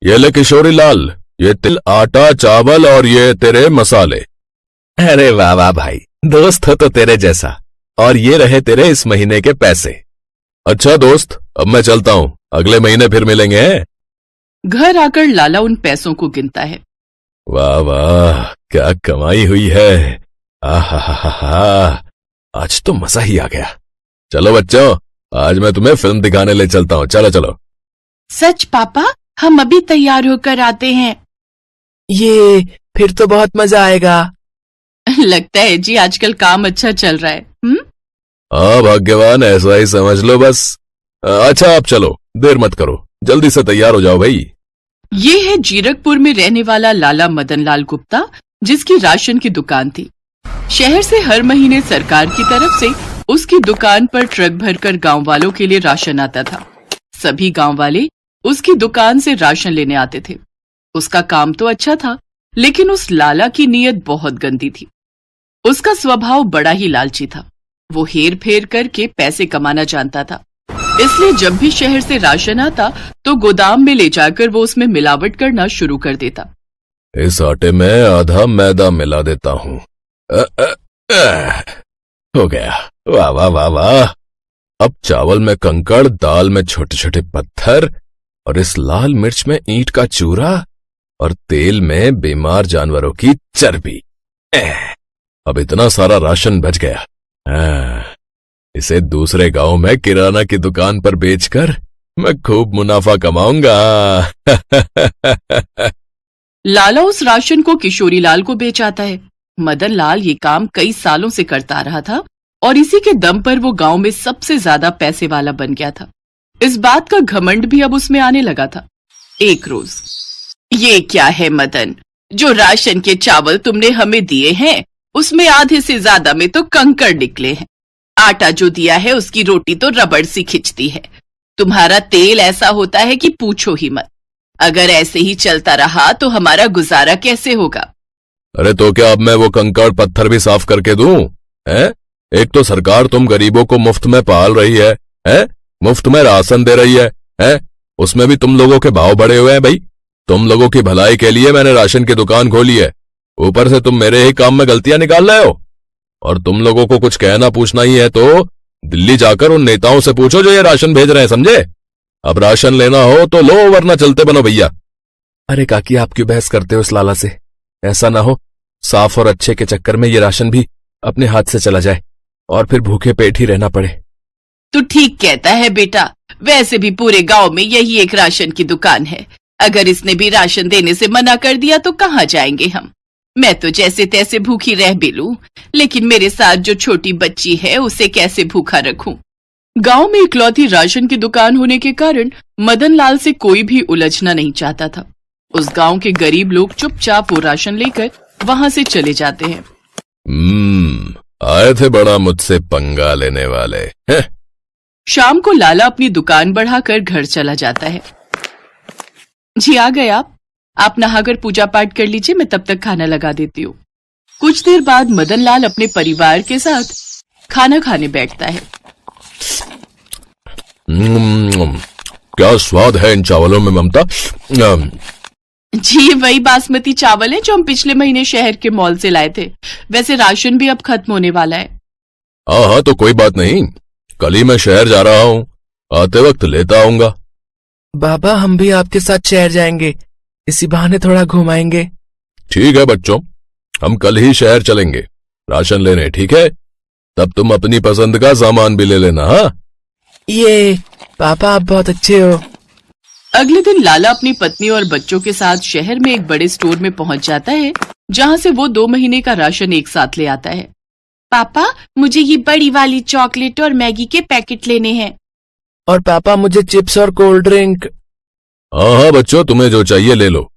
ये ले किशोरी लाल, ये तिल, आटा, चावल और ये तेरे मसाले। अरे वाह वाह भाई, दोस्त हो तो तेरे जैसा। और ये रहे तेरे इस महीने के पैसे। अच्छा दोस्त, अब मैं चलता हूँ, अगले महीने फिर मिलेंगे। घर आकर लाला उन पैसों को गिनता है। वाह वाह, क्या कमाई हुई है। आहा, आज तो मजा ही आ गया। चलो बच्चों, आज मैं तुम्हें फिल्म दिखाने ले चलता हूँ, चलो चलो। सच पापा, हम अभी तैयार होकर आते हैं। ये फिर तो बहुत मजा आएगा। लगता है जी आजकल काम अच्छा चल रहा है। हाँ भाग्यवान, ऐसा ही समझ लो बस। अच्छा आप चलो, देर मत करो, जल्दी से तैयार हो जाओ भाई। ये है जीरकपुर में रहने वाला लाला मदन लाल गुप्ता, जिसकी राशन की दुकान थी। शहर से हर महीने सरकार की तरफ से उसकी दुकान पर ट्रक भरकर गांव वालों के लिए राशन आता था। सभी गांव वाले उसकी दुकान से राशन लेने आते थे। उसका काम तो अच्छा था, लेकिन उस लाला की नीयत बहुत गंदी थी। उसका स्वभाव बड़ा ही लालची था। वो हेर फेर करके पैसे कमाना जानता था। इसलिए जब भी शहर से राशन आता तो गोदाम में ले जाकर वो उसमें मिलावट करना शुरू कर देता। इस आटे में आधा मैदा मिला देता हूँ। हो गया। वाह वाह वाह वाह। अब चावल में कंकड़, दाल में छोटे छोटे पत्थर, और इस लाल मिर्च में ईंट का चूरा, और तेल में बीमार जानवरों की चर्बी। अब इतना सारा राशन बच गया। इसे दूसरे गांव में किराना की दुकान पर बेचकर मैं खूब मुनाफा कमाऊंगा। लाला उस राशन को किशोरी लाल को बेचाता है। मदन लाल ये काम कई सालों से करता रहा था और इसी के दम पर वो गांव में सबसे ज्यादा पैसे वाला बन गया था। इस बात का घमंड भी अब उसमें आने लगा था। एक रोज, ये क्या है मदन, जो राशन के चावल तुमने हमें दिए हैं उसमें आधे से ज्यादा में तो कंकड़ निकले हैं। आटा जो दिया है उसकी रोटी तो रबड़ सी खिंचती है। तुम्हारा तेल ऐसा होता है कि पूछो ही मत। अगर ऐसे ही चलता रहा तो हमारा गुजारा कैसे होगा? अरे तो क्या अब मैं वो कंकड़ पत्थर भी साफ करके दूं? हैं? एक तो सरकार तुम गरीबों को मुफ्त में पाल रही है, हैं? मुफ्त में राशन दे रही है, हैं? उसमें भी तुम लोगों के भाव बढ़े हुए हैं भाई। तुम लोगों की भलाई के लिए मैंने राशन की दुकान खोली है, ऊपर से तुम मेरे ही काम में गलतियां निकाल रहे हो। और तुम लोगों को कुछ कहना पूछना ही है तो दिल्ली जाकर उन नेताओं से पूछो जो ये राशन भेज रहे हैं, समझे? अब राशन लेना हो तो लो, वरना चलते बनो भैया। अरे काकी, आप क्यों बहस करते हो इस लाला से? ऐसा ना हो साफ और अच्छे के चक्कर में ये राशन भी अपने हाथ से चला जाए और फिर भूखे पेट ही रहना पड़े। तू ठीक कहता है बेटा, वैसे भी पूरे गांव में यही एक राशन की दुकान है। अगर इसने भी राशन देने से मना कर दिया तो कहाँ जाएंगे हम? मैं तो जैसे तैसे भूखी रह भी लूं, लेकिन मेरे साथ जो छोटी बच्ची है उसे कैसे भूखा रखूं? गांव में इकलौती राशन की दुकान होने के कारण मदन लाल से कोई भी उलझना नहीं चाहता था। उस गांव के गरीब लोग चुपचाप वो राशन लेकर वहां से चले जाते हैं। आए थे बड़ा मुझसे पंगा लेने वाले हैं? शाम को लाला अपनी दुकान बढ़ाकर घर चला जाता है। जी आ गए आप नहाकर पूजा पाठ कर लीजिए, मैं तब तक खाना लगा देती हूँ। कुछ देर बाद मदन लाल अपने परिवार के साथ खाना खाने बैठता है। क्या स्वाद है इन चावलों में ममता। जी वही बासमती चावल है जो हम पिछले महीने शहर के मॉल से लाए थे। वैसे राशन भी अब खत्म होने वाला है। हाँ तो कोई बात नहीं, कल ही मैं शहर जा रहा हूँ, आते वक्त लेता आऊंगा। बाबा, हम भी आपके साथ शहर जाएंगे, इसी बहाने थोड़ा घुमाएंगे। ठीक है बच्चों, हम कल ही शहर चलेंगे राशन लेने, ठीक है? तब तुम अपनी पसंद का सामान भी ले लेना। हाँ ये पापा, आप बहुत अच्छे हो। अगले दिन लाला अपनी पत्नी और बच्चों के साथ शहर में एक बड़े स्टोर में पहुंच जाता है, जहां से वो 2 महीने का राशन एक साथ ले आता है। पापा, मुझे ये बड़ी वाली चॉकलेट और मैगी के पैकेट लेने हैं। और पापा, मुझे चिप्स और कोल्ड ड्रिंक। हाँ बच्चों, तुम्हें जो चाहिए ले लो।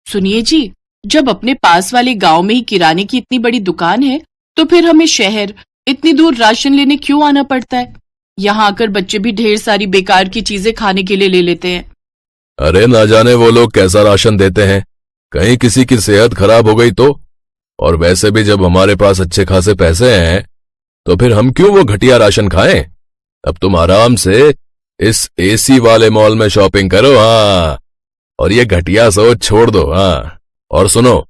सुनिए जी, जब अपने पास वाले गांव में ही किराने की इतनी बड़ी दुकान है तो फिर हमें शहर इतनी दूर राशन लेने क्यों आना पड़ता है? यहाँ आकर बच्चे भी ढेर सारी बेकार की चीजें खाने के लिए ले लेते हैं। अरे ना जाने वो लोग कैसा राशन देते हैं, कहीं किसी की सेहत खराब हो गई तो। और वैसे भी जब हमारे पास अच्छे खासे पैसे हैं तो फिर हम क्यों वो घटिया राशन खाएं? अब तुम आराम से इस एसी वाले मॉल में शॉपिंग करो। हाँ, और ये घटिया सोच छोड़ दो। हाँ, और सुनो,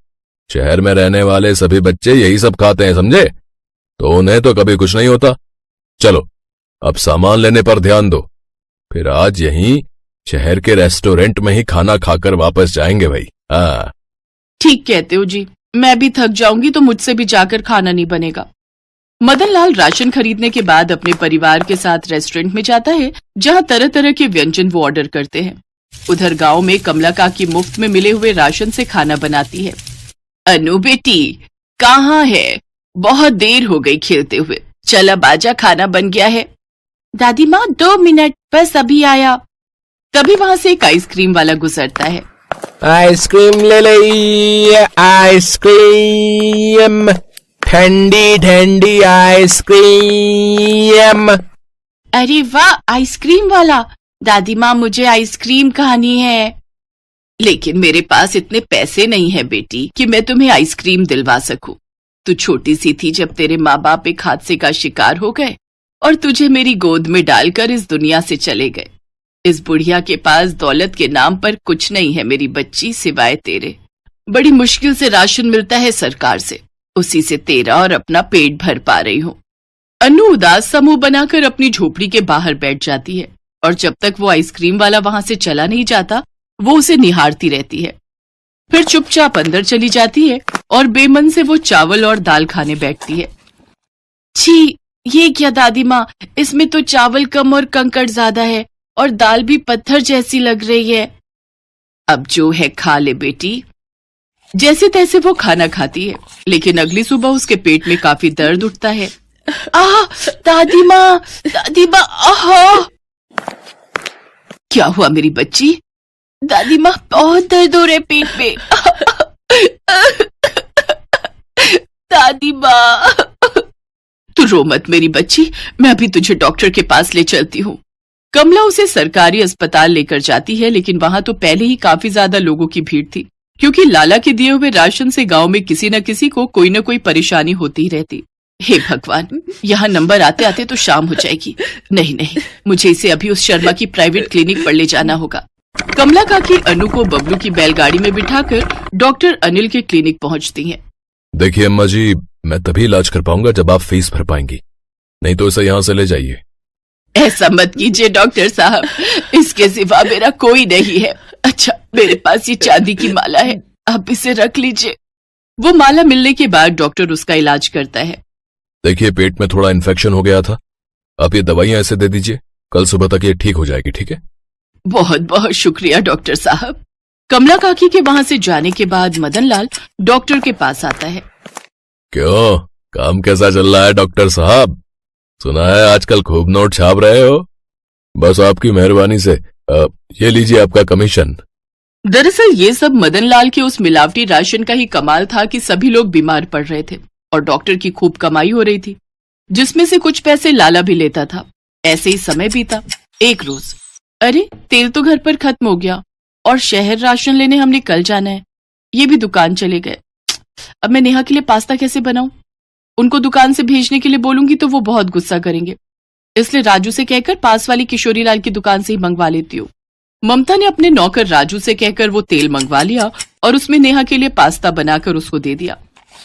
शहर में रहने वाले सभी बच्चे यही सब खाते हैं, समझे? तो उन्हें तो कभी कुछ नहीं होता। चलो अब सामान लेने पर ध्यान दो, फिर आज यहीं शहर के रेस्टोरेंट में ही खाना खाकर वापस जाएंगे भाई। हाँ, ठीक कहते हो जी, मैं भी थक जाऊंगी तो मुझसे भी जाकर खाना नहीं बनेगा। मदन लाल राशन खरीदने के बाद अपने परिवार के साथ रेस्टोरेंट में जाता है, जहां तरह तरह के व्यंजन वो ऑर्डर करते हैं। उधर गांव में कमला काकी मुफ्त में मिले हुए राशन से खाना बनाती है। अनु बेटी, कहाँ है? बहुत देर हो गई खेलते हुए, चल अब आजा, खाना बन गया है। दादी माँ 2 मिनट, बस अभी आया। तभी वहां से एक आइसक्रीम वाला गुजरता है। आइसक्रीम ले ली, आइसक्रीम, ठंडी ठंडी आइसक्रीम। अरे वाह, आइसक्रीम वाला। दादी माँ, मुझे आइसक्रीम खानी है। लेकिन मेरे पास इतने पैसे नहीं है बेटी कि मैं तुम्हें आइसक्रीम दिलवा सकूं। तू छोटी सी थी जब तेरे माँ बाप एक हादसे का शिकार हो गए और तुझे मेरी गोद में डालकर इस दुनिया से चले गए। इस बुढ़िया के पास दौलत के नाम पर कुछ नहीं है मेरी बच्ची, सिवाय तेरे। बड़ी मुश्किल से राशन मिलता है सरकार से, उसी से तेरा और अपना पेट भर पा रही हूँ। अनु उदास समूह बनाकर अपनी झोपड़ी के बाहर बैठ जाती है और जब तक वो आइसक्रीम वाला वहां से चला नहीं जाता वो उसे निहारती रहती है। फिर चुपचाप अंदर चली जाती है और बेमन से वो चावल और दाल खाने बैठती है। छी, ये क्या दादी माँ, इसमें तो चावल कम और कंकड़ ज्यादा है और दाल भी पत्थर जैसी लग रही है। अब जो है खा ले बेटी। जैसे तैसे वो खाना खाती है, लेकिन अगली सुबह उसके पेट में काफी दर्द उठता है। आह, दादी माँ, आह! क्या हुआ मेरी बच्ची? दादी माँ, बहुत दर्द हो रहे पेट में। दादी माँ, तू रो मत मेरी बच्ची, मैं अभी तुझे डॉक्टर के पास ले चलती हूँ। कमला उसे सरकारी अस्पताल लेकर जाती है, लेकिन वहां तो पहले ही काफी ज्यादा लोगों की भीड़ थी, क्योंकि लाला के दिए हुए राशन से गांव में किसी न किसी को कोई न कोई परेशानी होती ही रहती। हे भगवान, यहाँ नंबर आते आते तो शाम हो जाएगी। नहीं, मुझे इसे अभी उस शर्मा की प्राइवेट क्लिनिक पर ले जाना होगा। कमला काकी अनु को बबलू की बैलगाड़ी में बिठाकर डॉक्टर अनिल के क्लिनिक पहुंचती हैं। देखिए अम्मा जी, मैं तभी इलाज कर पाऊंगा जब आप फीस भर पाएंगी, नहीं तो इसे यहाँ से ले जाइए। ऐसा मत कीजिए डॉक्टर साहब, इसके सिवा मेरा कोई नहीं है। अच्छा, मेरे पास ये चांदी की माला है, आप इसे रख लीजिए। वो माला मिलने के बाद डॉक्टर उसका इलाज करता है। देखिए, पेट में थोड़ा इन्फेक्शन हो गया था, आप ये दवाइयां ऐसे दे दीजिए, कल सुबह तक ये ठीक हो जाएगी, ठीक है? बहुत बहुत शुक्रिया डॉक्टर साहब। कमला काकी के वहां से जाने के बाद मदन लाल डॉक्टर के पास आता है। क्यों, काम कैसा चल रहा है डॉक्टर साहब? सुना है आजकल खूब नोट छाप रहे हो। बस आपकी मेहरबानी से ये लीजिए आपका कमीशन। दरअसल ये सब मदन लाल के उस मिलावटी राशन का ही कमाल था कि सभी लोग बीमार पड़ रहे थे और डॉक्टर की खूब कमाई हो रही थी, जिसमें से कुछ पैसे लाला भी लेता था। ऐसे ही समय बीता। एक रोज, अरे तेल तो घर पर खत्म हो गया और शहर राशन लेने हमने कल जाना है, ये भी दुकान चले गए। अब मैं नेहा के लिए पास्ता कैसे बनाऊं? उनको दुकान से भेजने के लिए बोलूंगी तो वो बहुत गुस्सा करेंगे, इसलिए राजू से कहकर पास वाली किशोरी लाल की दुकान से ही मंगवा लेती हूँ। ममता ने अपने नौकर राजू से कहकर वो तेल मंगवा लिया और उसमें नेहा के लिए पास्ता बनाकर उसको दे दिया।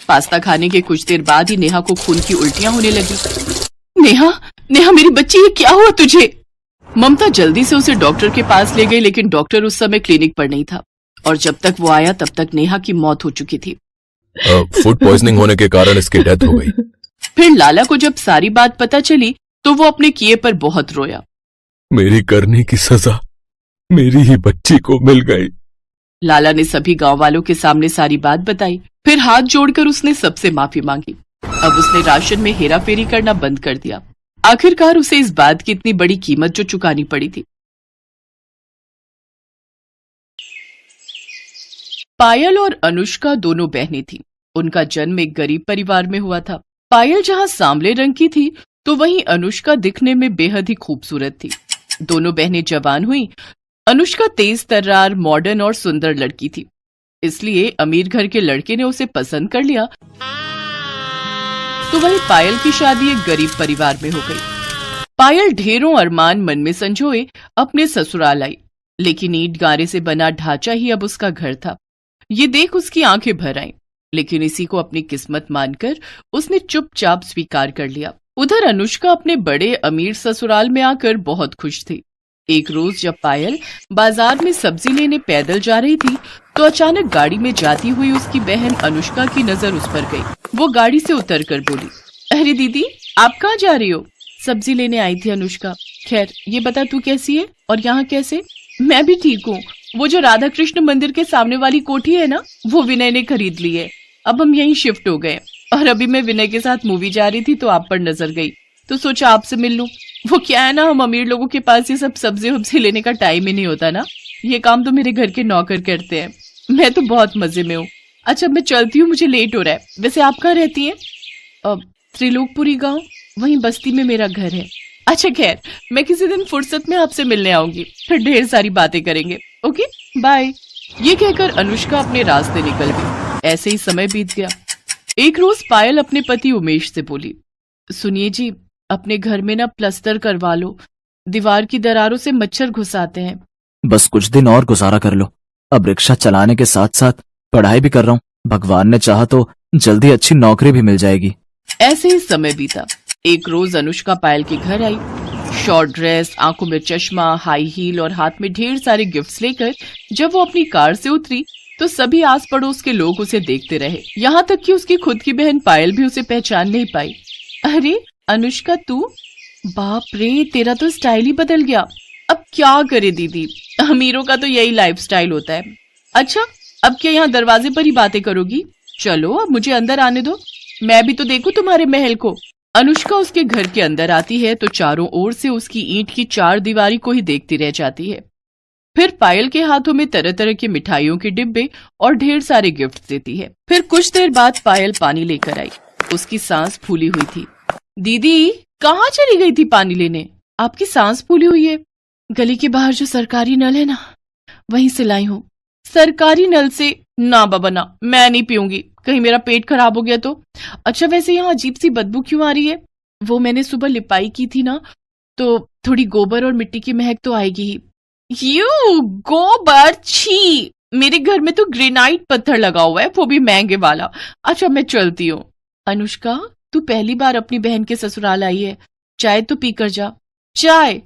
पास्ता खाने के कुछ देर बाद ही नेहा को खून की उल्टियां होने लगी। नेहा मेरी बच्ची, ये क्या हुआ तुझे? ममता जल्दी से उसे डॉक्टर के पास ले गई, लेकिन डॉक्टर उस समय क्लिनिक पर नहीं था और जब तक वो आया तब तक नेहा की मौत हो चुकी थी। फूड पॉइजनिंग होने के कारण इसकी डेथ हो गई। फिर लाला को जब सारी बात पता चली तो वो अपने किए पर बहुत रोया। मेरी करने की सजा मेरी ही बच्ची को मिल गई। लाला ने सभी गांव वालों के सामने सारी बात बताई। फिर हाथ जोड़कर उसने सबसे माफी मांगी। अब उसने राशन में हेराफेरी करना बंद कर दिया। आखिरकार उसे इस बात की इतनी बड़ी कीमत जो चुकानी पड़ी थी। पायल और अनुष्का दोनों बहनें थीं। उनका जन्म एक गरीब परिवार में हुआ था। पायल जहां सांवले रंग की थी तो वहीं अनुष्का दिखने में बेहद ही खूबसूरत थी। दोनों बहनें जवान हुईं। अनुष्का तेज तर्रार, मॉडर्न और सुंदर लड़की थी, इसलिए अमीर घर के लड़के ने उसे पसंद कर लिया। तो वहीं पायल की शादी एक गरीब परिवार में हो गई। पायल ढेरों अरमान मन में संजोए अपने ससुराल आई लेकिन ईंट गारे से बना ढांचा ही अब उसका घर था। ये देख उसकी आंखें भर आईं, लेकिन इसी को अपनी किस्मत मानकर उसने चुपचाप स्वीकार कर लिया। उधर अनुष्का अपने बड़े अमीर ससुराल में आकर बहुत खुश थी। एक रोज जब पायल बाजार में सब्जी लेने पैदल जा रही थी तो अचानक गाड़ी में जाती हुई उसकी बहन अनुष्का की नजर उस पर गई। वो गाड़ी से उतर कर बोली, अरे दीदी, आप कहाँ जा रही हो? सब्जी लेने आई थी अनुष्का। खैर ये बता तू कैसी है और यहाँ कैसे? मैं भी ठीक हूँ। वो जो राधा कृष्ण मंदिर के सामने वाली कोठी है ना, वो विनय ने खरीद ली है। अब हम यहीं शिफ्ट हो गए और अभी मैं विनय के साथ मूवी जा रही थी तो आप पर नजर गई तो सोचा आपसे मिल लूं। वो क्या है ना, हम अमीर लोगों के पास ये सब सब्जी वब्जी लेने का टाइम ही नहीं होता ना। ये काम तो मेरे घर के नौकर करते हैं। मैं तो बहुत मजे में हूँ। अच्छा मैं चलती हूँ, मुझे लेट हो रहा है। वैसे आप कहाँ रहती हैं? त्रिलोकपुरी गांव, वहीं बस्ती में मेरा घर है। अच्छा खैर, मैं किसी दिन फुर्सत में आपसे मिलने आऊंगी, फिर ढेर सारी बातें करेंगे। Okay bye. ये कहकर अनुष्का अपने रास्ते निकल गई। ऐसे ही समय बीत गया। एक रोज पायल अपने पति उमेश से बोली, सुनिए जी, अपने घर में ना प्लस्तर करवा लो, दीवार की दरारों से मच्छर घुस आते हैं। बस कुछ दिन और गुजारा कर लो। अब रिक्शा चलाने के साथ साथ पढ़ाई भी कर रहा हूँ। भगवान ने चाहा तो जल्दी अच्छी नौकरी भी मिल जाएगी। ऐसे ही समय बीता। एक रोज अनुष्का पायल के घर आई। शॉर्ट ड्रेस, आंखों में चश्मा, हाई हील और हाथ में ढेर सारे गिफ्ट्स लेकर जब वो अपनी कार से उतरी तो सभी आस पड़ोस के लोग उसे देखते रहे। यहाँ तक कि उसकी खुद की बहन पायल भी उसे पहचान नहीं पाई। अरे अनुष्का तू? बाप रे, तेरा तो स्टाइल ही बदल गया। अब क्या करे दीदी, अमीरों का तो यही लाइफस्टाइल होता है। अच्छा अब क्या यहाँ दरवाजे पर ही बातें करोगी? चलो अब मुझे अंदर आने दो, मैं भी तो देखूं तुम्हारे महल को। अनुष्का उसके घर के अंदर आती है तो चारों ओर से उसकी ईंट की चार दीवारी को ही देखती रह जाती है। फिर पायल के हाथों में तरह तरह की मिठाइयों के डिब्बे और ढेर सारे गिफ्ट देती है। फिर कुछ देर बाद पायल पानी लेकर आई। उसकी सांस फूली हुई थी। दीदी कहाँ चली गई थी पानी लेने? आपकी सांस फूली हुई है। गली के बाहर जो सरकारी नल है ना, वहीं से लाई हूँ। सरकारी नल से? ना बाबा ना, मैं नहीं पीऊंगी, कहीं मेरा पेट खराब हो गया तो। अच्छा वैसे यहाँ अजीब सी बदबू क्यों आ रही है? वो मैंने सुबह लिपाई की थी ना, तो थोड़ी गोबर और मिट्टी की महक तो आएगी ही। यू गोबर, छी! मेरे घर में तो ग्रेनाइट पत्थर लगा हुआ है, वो भी महंगे वाला। अच्छा मैं चलती हूँ। अनुष्का तू पहली बार अपनी बहन के ससुराल आई है, चाय तो पी कर जा। चाय?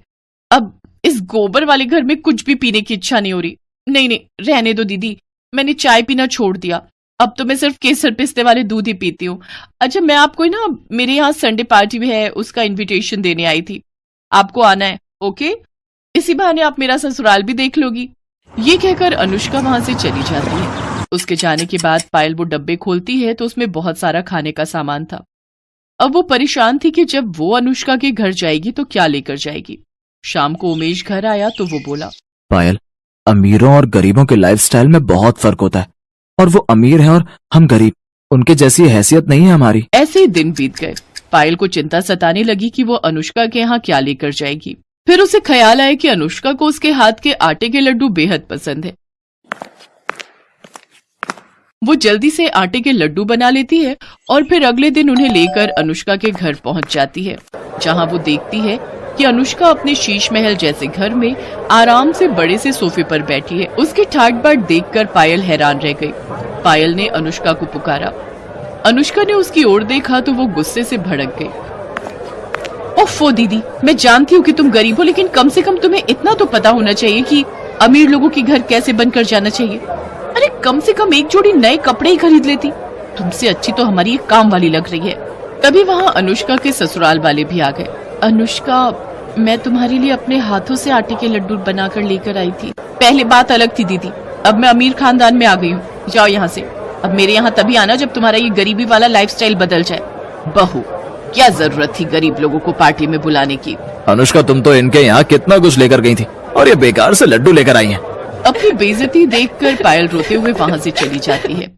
अब इस गोबर वाले घर में कुछ भी पीने की इच्छा नहीं हो रही। नहीं नहीं रहने दो दीदी, मैंने चाय पीना छोड़ दिया। अब तो मैं सिर्फ केसर पिस्ते वाले दूध ही पीती हूँ। अच्छा मैं आपको ना मेरे यहाँ संडे पार्टी भी है, उसका इनविटेशन देने आई थी, आपको आना है। ओके, इसी बहाने आप मेरा ससुराल भी देख लोगी। ये कहकर अनुष्का वहां से चली जाती है। उसके जाने के बाद पायल वो डब्बे खोलती है तो उसमें बहुत सारा खाने का सामान था। अब वो परेशान थी कि जब वो अनुष्का के घर जाएगी तो क्या लेकर जाएगी। शाम को उमेश घर आया तो वो बोला, पायल, अमीरों और गरीबों के लाइफस्टाइल में बहुत फर्क होता है, और वो अमीर हैं और हम गरीब, उनके जैसी हैसियत नहीं है हमारी। ऐसे ही दिन बीत गए। पायल को चिंता सताने लगी कि वो अनुष्का के यहाँ क्या लेकर जाएगी। फिर उसे ख्याल आया कि अनुष्का को उसके हाथ के आटे के लड्डू बेहद पसंद है। वो जल्दी से आटे के लड्डू बना लेती है और फिर अगले दिन उन्हें लेकर अनुष्का के घर पहुंच जाती है, जहां वो देखती है कि अनुष्का अपने शीश महल जैसे घर में आराम से बड़े से सोफे पर बैठी है। उसकी ठाट बाट देखकर पायल हैरान रह गई। पायल ने अनुष्का को पुकारा। अनुष्का ने उसकी ओर देखा तो वो गुस्से से भड़क गई। ओफो दीदी, मैं जानती हूँ कि तुम गरीब हो, लेकिन कम से कम तुम्हें इतना तो पता होना चाहिए कि अमीर लोगों के घर कैसे बनकर जाना चाहिए। अरे कम से कम एक जोड़ी नए कपड़े ही खरीद लेती। तुमसे अच्छी तो हमारी एक काम वाली लग रही है। तभी वहाँ अनुष्का के ससुराल वाले भी आ गए। अनुष्का, मैं तुम्हारे लिए अपने हाथों से आटे के लड्डू बनाकर लेकर आई थी। पहले बात अलग थी दीदी, अब मैं अमीर खानदान में आ गई हूँ। जाओ यहाँ से। अब मेरे यहाँ तभी आना जब तुम्हारा ये गरीबी वाला लाइफस्टाइल बदल जाए। बहू, क्या जरूरत थी गरीब लोगों को पार्टी में बुलाने की? अनुष्का, तुम तो इनके यहाँ कितना कुछ लेकर गई थी और ये बेकार से लड्डू लेकर आई हैं। अपनी बेइज्जती देखकर पायल रोते हुए वहां से चली जाती है।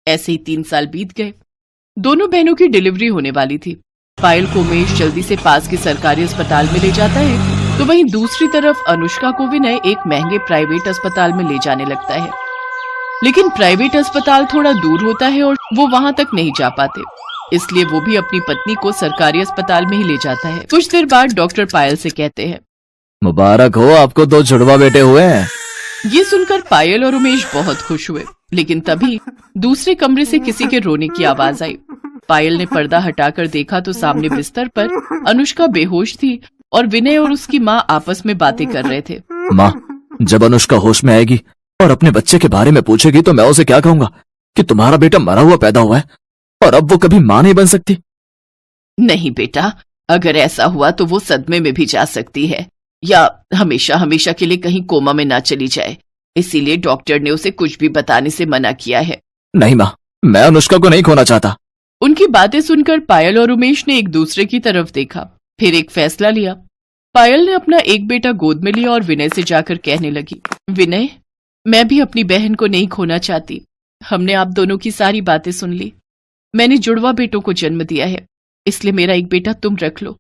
ऐसे ही 3 साल बीत गए। दोनों बहनों की डिलीवरी होने वाली थी। पायल को उमेश जल्दी से पास के सरकारी अस्पताल में ले जाता है, तो वहीं दूसरी तरफ अनुष्का को विनय एक महंगे प्राइवेट अस्पताल में ले जाने लगता है। लेकिन प्राइवेट अस्पताल थोड़ा दूर होता है और वो वहां तक नहीं जा पाते, इसलिए वो भी अपनी पत्नी को सरकारी अस्पताल में ही ले जाता है। कुछ देर बाद डॉक्टर पायल से कहते हैं, मुबारक हो, आपको 2 जुड़वा बेटे हुए हैं। ये सुनकर पायल और उमेश बहुत खुश हुए, लेकिन तभी दूसरे कमरे से किसी के रोने की आवाज आई। पायल ने पर्दा हटाकर देखा तो सामने बिस्तर पर अनुष्का बेहोश थी और विनय और उसकी माँ आपस में बातें कर रहे थे। माँ, जब अनुष्का होश में आएगी और अपने बच्चे के बारे में पूछेगी तो मैं उसे क्या कहूंगा कि तुम्हारा बेटा मरा हुआ पैदा हुआ है और अब वो कभी माँ नहीं बन सकती? नहीं बेटा, अगर ऐसा हुआ तो वो सदमे में भी जा सकती है या हमेशा हमेशा के लिए कहीं कोमा में ना चली जाए। इसीलिए डॉक्टर ने उसे कुछ भी बताने से मना किया है। नहीं माँ, मैं अनुष्का को नहीं खोना चाहता। उनकी बातें सुनकर पायल और उमेश ने एक दूसरे की तरफ देखा, फिर एक फैसला लिया। पायल ने अपना एक बेटा गोद में लिया और विनय से जाकर कहने लगी, विनय, मैं भी अपनी बहन को नहीं खोना चाहती। हमने आप दोनों की सारी बातें सुन ली। मैंने जुड़वा बेटों को जन्म दिया है, इसलिए मेरा एक बेटा तुम रख लो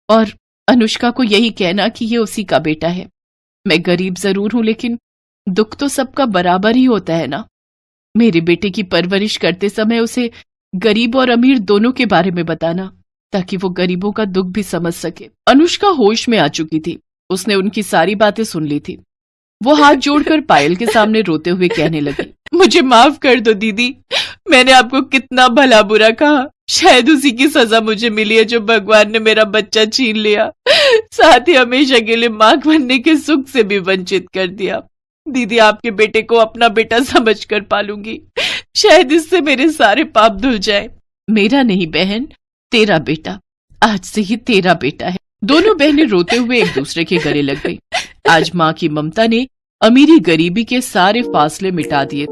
और अनुष्का को यही कहना कि ये उसी का बेटा है। मैं गरीब जरूर हूं, लेकिन दुख तो सबका बराबर ही होता है ना। मेरे बेटे की परवरिश करते समय उसे गरीब और अमीर दोनों के बारे में बताना, ताकि वो गरीबों का दुख भी समझ सके। अनुष्का होश में आ चुकी थी, उसने उनकी सारी बातें सुन ली थी। वो हाथ जोड़कर पायल के सामने रोते हुए कहने लगी, मुझे माफ कर दो दीदी, मैंने आपको कितना भला बुरा कहा। शायद उसी की सजा मुझे मिली है जो भगवान ने मेरा बच्चा छीन लिया, साथ ही हमेशा के लिए मां बनने के सुख से भी वंचित कर दिया। दीदी, आपके बेटे को अपना बेटा समझकर पालूंगी, शायद इससे मेरे सारे पाप धुल जाए। मेरा नहीं बहन, तेरा बेटा, आज से ही तेरा बेटा है। दोनों बहनें रोते हुए एक दूसरे के गले लग गई। आज माँ की ममता ने अमीरी गरीबी के सारे फासले मिटा दिए।